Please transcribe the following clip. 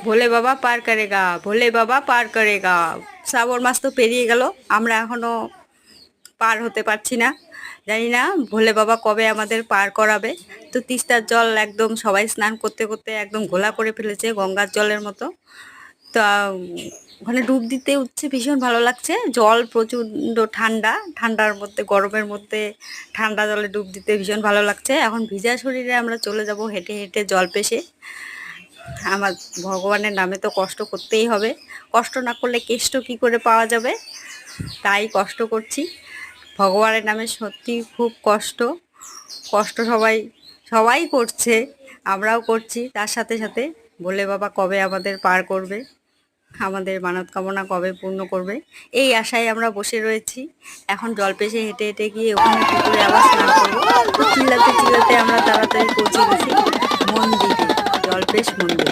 ভোলে বাবা পার করেগা, ভোলে বাবা পার করেগা। শ্রাবণ মাস তো পেরিয়ে গেল, আমরা এখনো পার হতে পারছি না। জানি না ভোলে বাবা কবে আমাদের পার করাবে। তো তিস্তার জল একদম সবাই স্নান করতে করতে একদম ঘোলা করে ফেলেছে, গঙ্গার জলের মতো। তা ওখানে ডুব দিতে উঠছে, ভীষণ ভালো লাগছে। জল প্রচণ্ড ঠান্ডা, ঠান্ডার মধ্যে, গরমের মধ্যে ঠান্ডা জলে ডুব দিতে ভীষণ ভালো লাগছে। এখন ভিজা শরীরে আমরা চলে যাব হেঁটে হেঁটে জল পেশে। আমার ভগবানের নামে তো কষ্ট করতেই হবে, কষ্ট না করলে কেষ্ট কি করে পাওয়া যাবে, তাই কষ্ট করছি। ভগবানের নামে সত্যি খুব কষ্ট, কষ্ট সবাই সবাই করছে, আমরাও করছি তার সাথে সাথে। ভোলে বাবা কবে আমাদের পার করবে, আমাদের মানত কামনা কবে পূর্ণ করবে, এই আশায় আমরা বসে রয়েছি। এখন জলপেশে হেঁটে হেঁটে গিয়ে ওখানে পুকুরে আবার স্নান করবো। তো চিল্লাতে চিল্লাতে আমরা তাড়াতাড়ি পৌঁছে গেছি মন্দিরে, জলপেশ মন্দির।